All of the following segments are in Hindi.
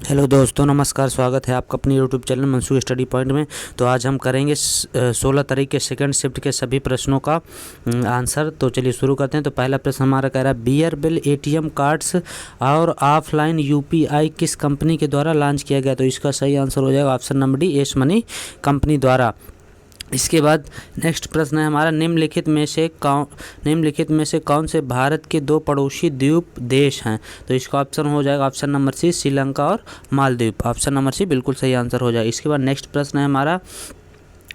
हेलो दोस्तों, नमस्कार। स्वागत है आपका अपनी यूट्यूब चैनल मनसूख स्टडी पॉइंट में। तो आज हम करेंगे 16 तारीख के सेकंड शिफ्ट के सभी प्रश्नों का आंसर। तो चलिए शुरू करते हैं। तो पहला प्रश्न हमारा कह रहा है बियर बिल एटीएम कार्ड्स और ऑफलाइन यूपीआई किस कंपनी के द्वारा लॉन्च किया गया। तो इसका सही आंसर हो जाएगा option number D, S money company द्वारा। इसके बाद नेक्स्ट प्रश्न है हमारा निम्नलिखित में से कौन से भारत के दो पड़ोसी द्वीप देश हैं। तो इसका ऑप्शन हो जाएगा ऑप्शन नंबर सी, श्रीलंका और मालदीव। ऑप्शन नंबर सी बिल्कुल सही आंसर हो जाएगा। इसके बाद नेक्स्ट प्रश्न है हमारा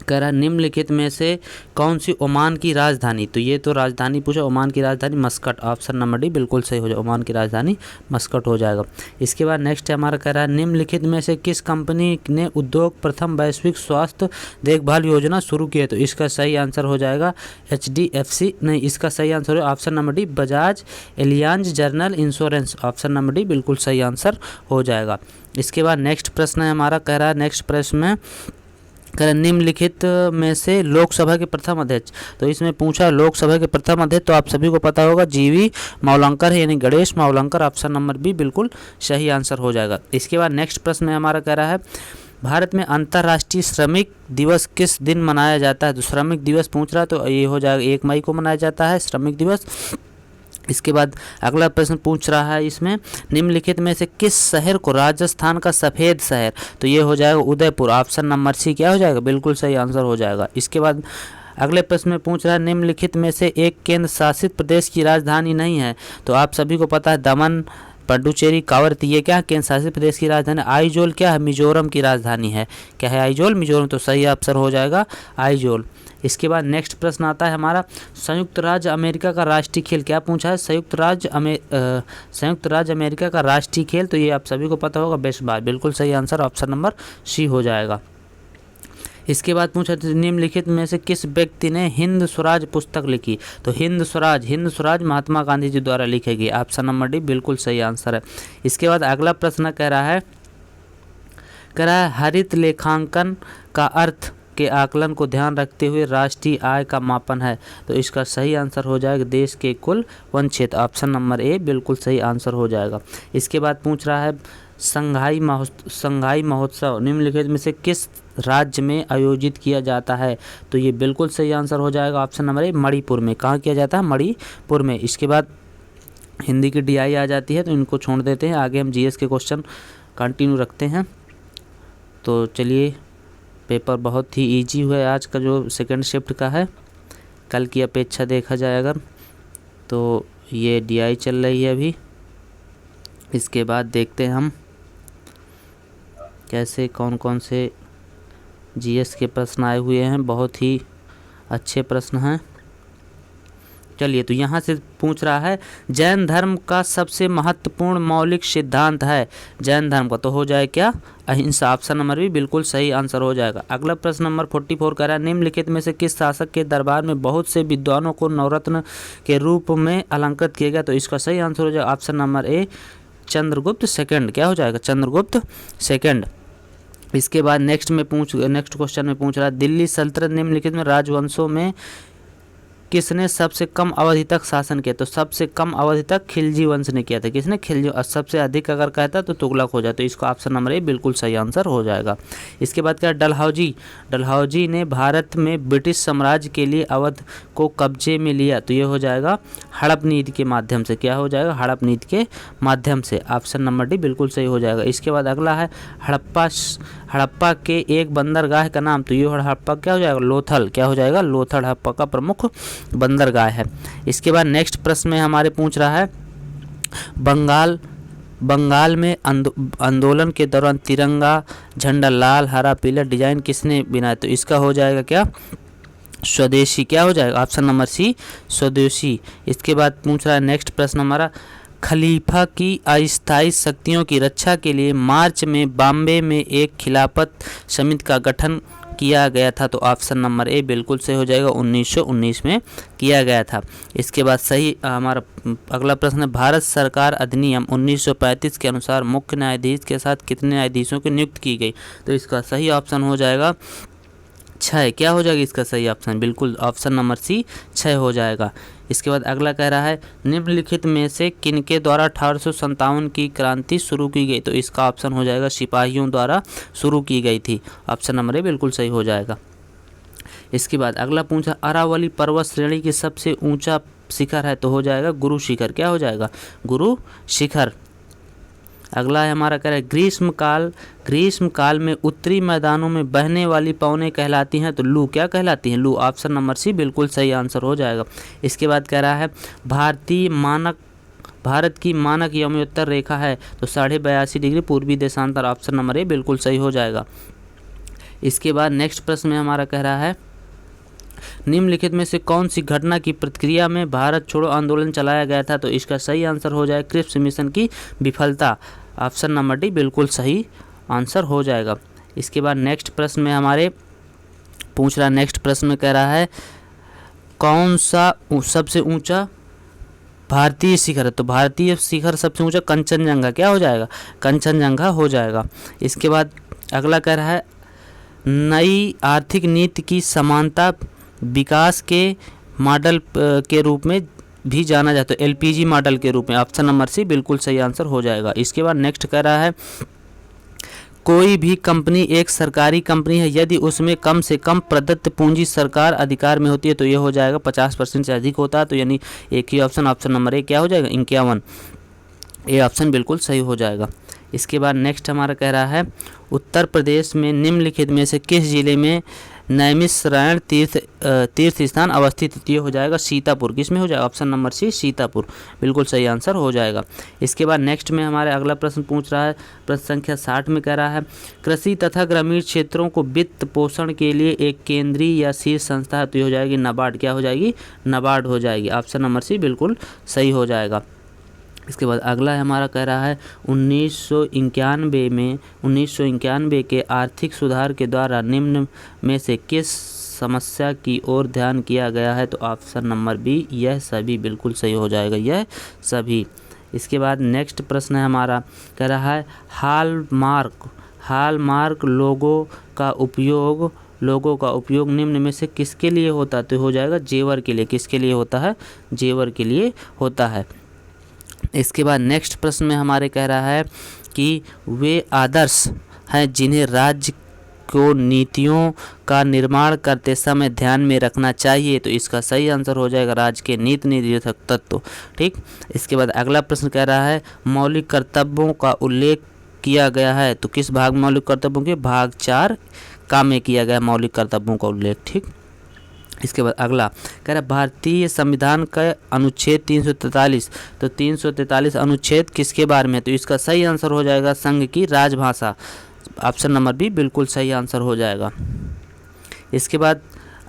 कह रहा है निम्नलिखित में से कौन सी ओमान की राजधानी। तो ये तो राजधानी पूछा, ओमान की राजधानी मस्कट। ऑप्शन नंबर डी बिल्कुल सही हो जाएगा, ओमान की राजधानी मस्कट हो जाएगा। इसके बाद नेक्स्ट है हमारा कह रहा है निम्नलिखित में से किस कंपनी ने उद्योग प्रथम वैश्विक स्वास्थ्य देखभाल योजना शुरू की है। तो इसका सही आंसर हो जाएगा HDFC नहीं, इसका सही आंसर है option number D, Bajaj Allianz general insurance. Option number D बिल्कुल सही आंसर हो जाएगा। इसके बाद नेक्स्ट प्रश्न है हमारा कह रहा है नेक्स्ट प्रश्न में निम्नलिखित में से लोकसभा के प्रथम अध्यक्ष। तो इसमें पूछा लोकसभा के प्रथम अध्यक्ष, तो आप सभी को पता होगा GV मावलंकर है, यानी Ganesh Mavalankar. Option number B बिल्कुल सही आंसर हो जाएगा। इसके बाद नेक्स्ट प्रश्न में हमारा कह रहा है भारत में अंतर्राष्ट्रीय श्रमिक दिवस किस दिन मनाया जाता है। तो श्रमिक दिवस पूछ रहा है, तो ये हो जाएगा 1 मई को मनाया जाता है श्रमिक दिवस। इसके बाद अगला प्रश्न पूछ रहा है इसमें निम्नलिखित में से किस शहर को राजस्थान का सफ़ेद शहर। तो ये हो जाएगा उदयपुर। ऑप्शन नंबर सी क्या हो जाएगा, बिल्कुल सही आंसर हो जाएगा। इसके बाद अगले प्रश्न में पूछ रहा है निम्नलिखित में से एक केंद्र शासित प्रदेश की राजधानी नहीं है। तो आप सभी को पता है दमन, पुडुचेरी, कावरती, ये क्या केंद्र शासित प्रदेश की राजधानी। आइजोल क्या है, मिजोरम की राजधानी है। क्या है, आइजोल, मिजोरम। तो सही आंसर हो जाएगा आइजोल। इसके बाद नेक्स्ट प्रश्न आता है हमारा संयुक्त राज्य अमेरिका का राष्ट्रीय खेल। क्या पूछा है, संयुक्त राज्य अमेरिका का राष्ट्रीय खेल। तो ये आप सभी को पता होगा बेसबॉल। बिल्कुल सही आंसर ऑप्शन नंबर सी हो जाएगा। इसके बाद पूछा निम्नलिखित में से किस व्यक्ति ने हिंद स्वराज पुस्तक लिखी। तो हिंद स्वराज महात्मा गांधी जी द्वारा लिखी गई। ऑप्शन नंबर डी बिल्कुल सही आंसर है। इसके बाद अगला प्रश्न कह रहा है हरित लेखांकन का अर्थ के आकलन को ध्यान रखते हुए राष्ट्रीय आय का मापन है। तो इसका सही आंसर हो जाएगा देश के कुल वन क्षेत्र। ऑप्शन नंबर ए बिल्कुल सही आंसर हो जाएगा। इसके बाद पूछ रहा है संघाई महोत्सव निम्नलिखित में से किस राज्य में आयोजित किया जाता है। तो ये बिल्कुल सही आंसर हो जाएगा ऑप्शन नंबर ए, मणिपुर में। कहाँ किया जाता है, मणिपुर में। इसके बाद हिंदी की DI आ जाती है, तो इनको छोड़ देते हैं। आगे हम GS के क्वेश्चन कंटिन्यू रखते हैं। तो चलिए, पेपर बहुत ही इजी हुआ है आज का जो सेकंड शिफ्ट का है। कल की अपेक्षा देखा जाए अगर तो ये DI चल रही है अभी। इसके बाद देखते हैं हम कैसे कौन कौन से GS के प्रश्न आए हुए हैं। बहुत ही अच्छे प्रश्न हैं। चलिए, तो यहाँ से पूछ रहा है जैन धर्म का सबसे महत्वपूर्ण मौलिक सिद्धांत है। जैन धर्म का तो हो जाए क्या, अहिंसा। ऑप्शन नंबर भी बिल्कुल सही आंसर हो जाएगा। अगला प्रश्न नंबर 44 कह रहा है निम्नलिखित में से किस शासक के दरबार में बहुत से विद्वानों को नवरत्न के रूप में अलंकृत किया गया। तो इसका सही आंसर हो जाएगा option number A, Chandragupta second. क्या हो जाएगा, चंद्रगुप्त सेकंड। इसके बाद नेक्स्ट क्वेश्चन में पूछ रहा है दिल्ली सल्तनत निम्नलिखित में राजवंशों में किसने सबसे कम अवधि तक शासन किया। तो सबसे कम अवधि तक खिलजी वंश ने किया था। किसने, खिलजी। और सबसे अधिक अगर कहता तो तुगलक हो जाए। तो इसको ऑप्शन नंबर ए बिल्कुल सही आंसर हो जाएगा। इसके बाद क्या, डलहौजी ने भारत में ब्रिटिश साम्राज्य के लिए अवध को कब्जे में लिया। तो ये हो जाएगा हड़प नीति के माध्यम से। क्या हो जाएगा, हड़प नीति के माध्यम से। ऑप्शन नंबर डी बिल्कुल सही हो जाएगा। इसके बाद अगला है हड़प्पा के एक बंदरगाह का नाम। तो ये हड़प्पा क्या हो जाएगा, लोथल। क्या हो जाएगा, लोथल हड़प्पा का प्रमुख बंदरगाह है। इसके बाद नेक्स्ट प्रश्न में हमारे पूछ रहा है बंगाल में आंदोलन के दौरान तिरंगा झंडा लाल हरा पीला डिजाइन किसने बनाया। तो इसका हो जाएगा क्या, स्वदेशी। क्या हो जाएगा, ऑप्शन नंबर सी, स्वदेशी। इसके बाद पूछ रहा है नेक्स्ट प्रश्न हमारा खलीफा की अस्थायी शक्तियों की रक्षा के लिए मार्च में बॉम्बे में एक खिलाफत समिति का गठन किया गया था। तो ऑप्शन नंबर ए बिल्कुल सही हो जाएगा, 1919 में किया गया था। इसके बाद सही हमारा अगला प्रश्न है भारत सरकार अधिनियम 1935 के अनुसार मुख्य न्यायाधीश के साथ कितने न्यायाधीशों की नियुक्ति की गई। तो इसका सही ऑप्शन हो जाएगा 6। क्या हो जाएगा इसका सही ऑप्शन, बिल्कुल ऑप्शन नंबर सी 6 हो जाएगा। इसके बाद अगला कह रहा है निम्नलिखित में से किनके द्वारा 1857 की क्रांति शुरू की गई, तो इसका ऑप्शन हो जाएगा सिपाहियों द्वारा शुरू की गई थी। ऑप्शन नंबर ए बिल्कुल सही हो जाएगा। इसके बाद अगला पूछा अरावली पर्वत श्रेणी की सबसे ऊंचा शिखर है, तो हो जाएगा गुरु शिखर। क्या हो जाएगा? गुरु शिखर। अगला है हमारा कह रहा है ग्रीष्म काल में उत्तरी मैदानों में बहने वाली पवनें कहलाती हैं, तो लू क्या कहलाती हैं? लू। ऑप्शन नंबर सी बिल्कुल सही आंसर हो जाएगा। इसके बाद कह रहा है भारत की मानक यमोत्तर रेखा है, तो 82.5 डिग्री पूर्वी देशांतर। ऑप्शन नंबर ए बिल्कुल सही हो जाएगा। इसके बाद नेक्स्ट प्रश्न में हमारा कह रहा है निम्नलिखित में से कौन सी घटना की प्रतिक्रिया में भारत छोड़ो आंदोलन चलाया गया था, तो इसका सही आंसर हो जाएगा क्रिप्स मिशन की विफलता। ऑप्शन नंबर डी बिल्कुल सही आंसर हो जाएगा। इसके बाद नेक्स्ट प्रश्न में हमारे नेक्स्ट प्रश्न में कह रहा है कौन सा सबसे ऊंचा भारतीय शिखर है, तो भारतीय शिखर सबसे ऊंचा कंचनजंगा। क्या हो जाएगा? कंचनजंगा हो जाएगा। इसके बाद अगला कह रहा है नई आर्थिक नीति की समानता विकास के मॉडल के रूप में भी जाना जाता है, एलपीजी मॉडल के रूप में। ऑप्शन नंबर सी बिल्कुल सही आंसर हो जाएगा। इसके बाद नेक्स्ट कह रहा है कोई भी कंपनी एक सरकारी कंपनी है यदि उसमें कम से कम प्रदत्त पूंजी सरकार अधिकार में होती है, तो ये हो जाएगा 50% से अधिक होता है, तो यानी एक ही ऑप्शन नंबर ए क्या हो जाएगा? 51। ये ऑप्शन बिल्कुल सही हो जाएगा। इसके बाद नेक्स्ट हमारा कह रहा है उत्तर प्रदेश में निम्नलिखित में से किस जिले में नैमिषारण्य तीर्थ स्थान अवस्थित? ये हो जाएगा सीतापुर। किस में हो जाएगा? ऑप्शन नंबर सी सीतापुर बिल्कुल सही आंसर हो जाएगा। इसके बाद नेक्स्ट में हमारे अगला प्रश्न पूछ रहा है प्रश्न संख्या 60 में कह रहा है कृषि तथा ग्रामीण क्षेत्रों को वित्त पोषण के लिए एक केंद्रीय या शीर्ष संस्था है, तो ये हो जाएगी नाबार्ड। क्या हो जाएगी? नाबार्ड हो जाएगी। ऑप्शन नंबर सी बिल्कुल सही हो जाएगा। इसके बाद अगला है हमारा कह रहा है 1991 के आर्थिक सुधार के द्वारा निम्न में से किस समस्या की ओर ध्यान किया गया है, तो ऑप्शन नंबर बी यह सभी बिल्कुल सही हो जाएगा, यह सभी। इसके बाद नेक्स्ट प्रश्न है हमारा कह रहा है हॉलमार्क लोगों का उपयोग निम्न में से किसके लिए होता है, तो हो जाएगा जेवर के लिए। किसके लिए होता है? जेवर के लिए होता है। इसके बाद नेक्स्ट प्रश्न में हमारे कह रहा है कि वे आदर्श हैं जिन्हें राज्य को नीतियों का निर्माण करते समय ध्यान में रखना चाहिए, तो इसका सही आंसर हो जाएगा राज्य के नीति निर्देशक तत्व। ठीक। इसके बाद अगला प्रश्न कह रहा है मौलिक कर्तव्यों का उल्लेख किया गया है, तो किस भाग में मौलिक कर्तव्यों के? भाग 4 का में किया गया मौलिक कर्तव्यों का उल्लेख। ठीक। इसके बाद अगला कह रहा है भारतीय संविधान का अनुच्छेद 343, तो 343 अनुच्छेद किसके बारे में? तो इसका सही आंसर हो जाएगा संघ की राजभाषा। ऑप्शन नंबर बी बिल्कुल सही आंसर हो जाएगा। इसके बाद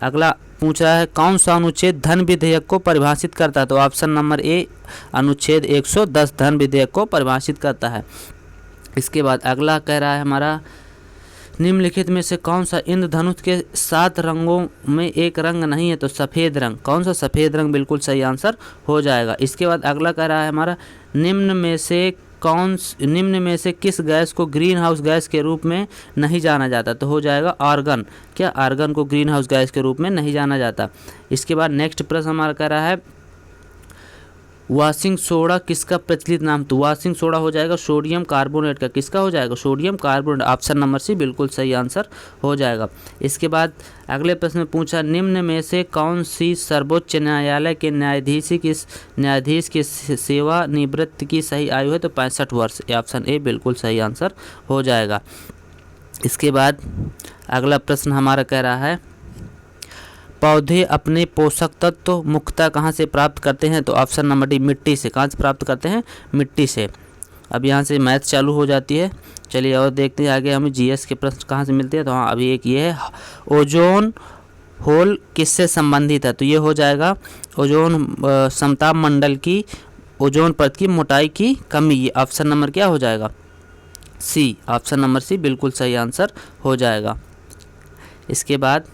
अगला पूछ रहा है कौन सा अनुच्छेद धन विधेयक को परिभाषित करता है, तो ऑप्शन नंबर ए अनुच्छेद 110 धन विधेयक को परिभाषित करता है। इसके बाद अगला कह रहा है हमारा निम्नलिखित में से कौन सा इंद्रधनुष के 7 रंगों में एक रंग नहीं है, तो सफ़ेद रंग। कौन सा? सफ़ेद रंग बिल्कुल सही आंसर हो जाएगा। इसके बाद अगला कह रहा है हमारा निम्न में से किस गैस को ग्रीन हाउस गैस के रूप में नहीं जाना जाता, तो हो जाएगा आर्गन। क्या? आर्गन को ग्रीन हाउस गैस के रूप में नहीं जाना जाता। इसके बाद नेक्स्ट प्रश्न हमारा कह रहा है वॉशिंग सोडा किसका प्रचलित नाम, तो वॉशिंग सोडा हो जाएगा सोडियम कार्बोनेट का। किसका हो जाएगा? Sodium carbonate. Option number C बिल्कुल सही आंसर हो जाएगा। इसके बाद अगले प्रश्न में पूछा निम्न में से कौन सी सर्वोच्च न्यायालय के न्यायाधीश की सेवानिवृत्ति की सही आयु है, तो 65 वर्ष। ऑप्शन ए बिल्कुल सही आंसर हो जाएगा। इसके बाद अगला प्रश्न हमारा कह रहा है पौधे अपने पोषक तत्व मुख्यतः कहाँ से प्राप्त करते हैं, तो ऑप्शन नंबर डी मिट्टी से। कहाँ से प्राप्त करते हैं? मिट्टी से। अब यहाँ से मैथ चालू हो जाती है। चलिए और देखते हैं आगे हमें जीएस के प्रश्न कहाँ से मिलते हैं। तो हाँ, अभी एक ये है ओजोन होल किससे संबंधित है, तो ये हो जाएगा ओजोन समताप मंडल की ओजोन परत की मोटाई की कमी। ये ऑप्शन नंबर क्या हो जाएगा? सी। ऑप्शन नंबर सी बिल्कुल सही आंसर हो जाएगा। इसके बाद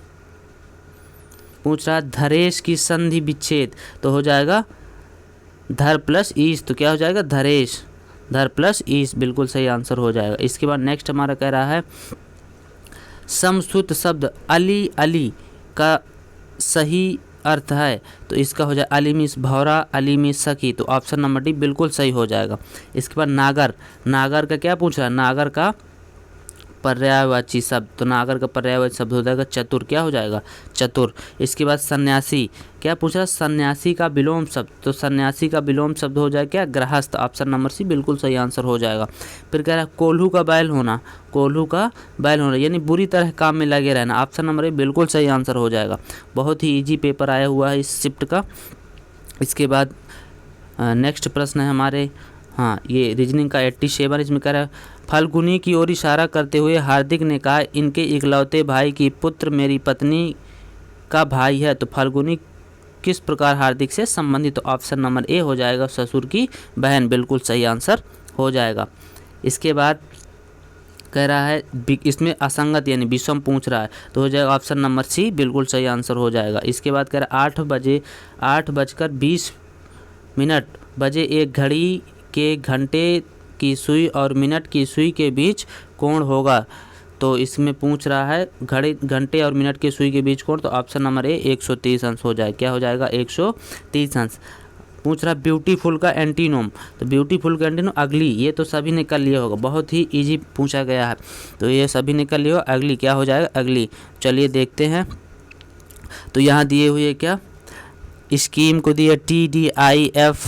पूछ रहा धरेश की संधि विच्छेद, तो हो जाएगा धर प्लस ईश, तो क्या हो जाएगा? धरेश। धर प्लस ईश बिल्कुल सही आंसर हो जाएगा। इसके बाद नेक्स्ट हमारा कह रहा है समश्रुत शब्द अली अली का सही अर्थ है, तो इसका हो जाए अलीमिस भौरा अलीमिस सखी, तो ऑप्शन नंबर डी बिल्कुल सही हो जाएगा। इसके बाद नागर, नागर का क्या पूछ रहा है, नागर का पर्यायवाची शब्द, तो नागर का पर्यायवाची शब्द हो जाएगा चतुर, क्या हो जाएगा चतुर। इसके बाद सन्यासी, क्या पूछ रहा है, सन्यासी का विलोम शब्द, तो सन्यासी का विलोम शब्द हो जाएगा क्या गृहस्थ, ऑप्शन नंबर सी बिल्कुल सही आंसर हो जाएगा। फिर कह रहा है कोल्हू का बैल होना, कोल्हू का बैल होना यानी बुरी तरह काम में लगे रहना, ऑप्शन नंबर ए बिल्कुल सही आंसर हो जाएगा। बहुत ही ईजी पेपर आया हुआ है इस शिफ्ट का। इसके बाद नेक्स्ट प्रश्न है हमारे, हाँ ये रीजनिंग का 87, इसमें कह रहा है फाल्गुनी की ओर इशारा करते हुए हार्दिक ने कहा इनके इकलौते भाई की पुत्र मेरी पत्नी का भाई है, तो फाल्गुनी किस प्रकार हार्दिक से संबंधित, तो ऑप्शन नंबर ए हो जाएगा ससुर की बहन, बिल्कुल सही आंसर हो जाएगा। इसके बाद कह रहा है इसमें असंगत यानी विषम पूछ रहा है, तो हो जाएगा ऑप्शन नंबर सी बिल्कुल सही आंसर हो जाएगा। इसके बाद कह रहा है 8:20 बजे एक घड़ी के घंटे की सुई और मिनट की सुई के बीच कोण होगा, तो इसमें पूछ रहा है घंटे और मिनट की सुई के बीच कोण, तो ऑप्शन नंबर ए 130 अंश हो जाएगा, क्या हो जाएगा 130 अंश। पूछ रहा है ब्यूटीफुल का एंटीनोम, तो ब्यूटीफुल का एंटीनोम अगली, ये तो सभी ने कर लिया होगा, बहुत ही इजी पूछा गया है, तो ये सभी ने कर लिया, अगली क्या हो जाएगा अगली। चलिए देखते हैं, तो यहाँ दिए हुए क्या स्कीम को दिए TDIFNF,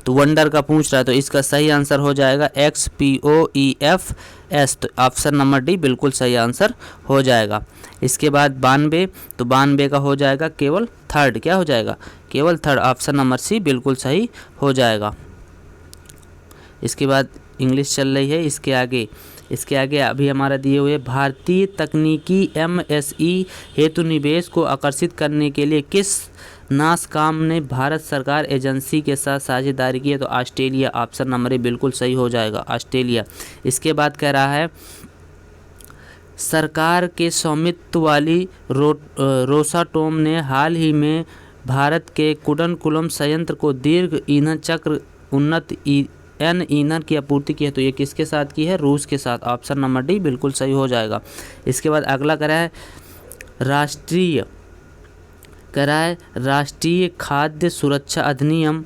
तो वंडर का पूछ रहा है, तो इसका सही आंसर हो जाएगा XPOEFS, तो ऑप्शन नंबर डी बिल्कुल सही आंसर हो जाएगा। इसके बाद 92, तो 92 का हो जाएगा केवल थर्ड, क्या हो जाएगा केवल थर्ड, ऑप्शन नंबर सी बिल्कुल सही हो जाएगा। इसके बाद इंग्लिश चल रही है, इसके आगे अभी हमारा दिए हुए भारतीय तकनीकी MSE हेतु निवेश को आकर्षित करने के लिए किस नासकाम ने भारत सरकार एजेंसी के साथ साझेदारी की है, तो ऑस्ट्रेलिया, ऑप्शन नंबर ए बिल्कुल सही हो जाएगा ऑस्ट्रेलिया। इसके बाद कह रहा है सरकार के स्वामित्व वाली रोसाटोम ने हाल ही में भारत के कुडनकुलम संयंत्र को दीर्घ ईंधन चक्र उन्नत ईंधन की आपूर्ति की है, तो ये किसके साथ की है, रूस के साथ, ऑप्शन नंबर डी बिल्कुल सही हो जाएगा। इसके बाद अगला कह रहा है राष्ट्रीय खाद्य सुरक्षा अधिनियम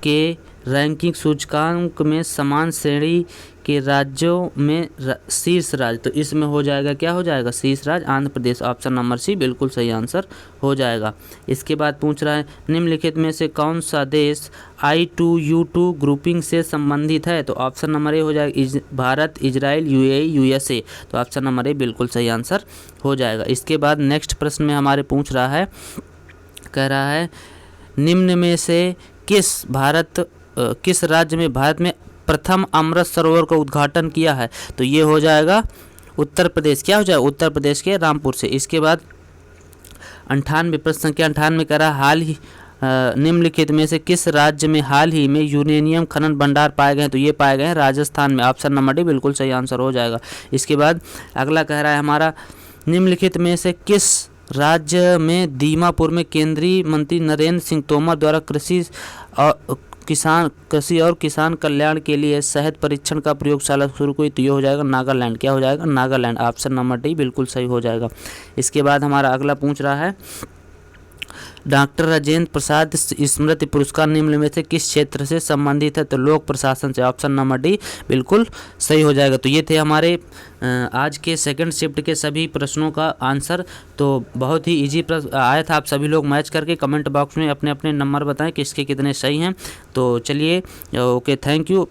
के रैंकिंग सूचकांक में समान श्रेणी के राज्यों में शीर्ष राज्य, तो इसमें हो जाएगा क्या हो जाएगा शीर्ष राज्य Andhra Pradesh, option number C बिल्कुल सही आंसर हो जाएगा। इसके बाद पूछ रहा है निम्नलिखित में से कौन सा देश I2U2 ग्रुपिंग से संबंधित है, तो ऑप्शन नंबर ए हो जाएगा भारत, इजराइल, UAE, USA, तो ऑप्शन नंबर ए बिल्कुल सही आंसर हो जाएगा। इसके बाद नेक्स्ट प्रश्न में हमारे पूछ रहा है, कह रहा है निम्न में से किस राज्य में भारत में प्रथम अमृत सरोवर का उद्घाटन किया है, तो ये हो जाएगा उत्तर प्रदेश, क्या हो जाएगा उत्तर प्रदेश के रामपुर से। इसके बाद 98 प्रश्न संख्या 98 कह रहा हाल ही निम्नलिखित में से किस राज्य में हाल ही में यूरेनियम खनन भंडार पाए गए हैं, तो ये पाए गए हैं राजस्थान में, ऑप्शन नंबर डी बिल्कुल सही आंसर हो जाएगा। इसके बाद अगला कह रहा है हमारा निम्नलिखित में से किस राज्य में दीमापुर में केंद्रीय मंत्री नरेंद्र सिंह तोमर द्वारा कृषि और किसान कल्याण के लिए शहद परीक्षण का प्रयोगशाला शुरू हुई, तो ये हो जाएगा नागालैंड, क्या हो जाएगा नागालैंड, ऑप्शन नंबर डी बिल्कुल सही हो जाएगा। इसके बाद हमारा अगला पूछ रहा है डॉक्टर राजेंद्र प्रसाद स्मृति पुरस्कार निम्न में से किस क्षेत्र से संबंधित है, तो लोक प्रशासन से, ऑप्शन नंबर डी बिल्कुल सही हो जाएगा। तो ये थे हमारे आज के सेकंड शिफ्ट के सभी प्रश्नों का आंसर, तो बहुत ही इजी प्रश्न आया था। आप सभी लोग मैच करके कमेंट बॉक्स में अपने अपने नंबर बताएं किसके कितने सही हैं। तो चलिए ओके, थैंक यू।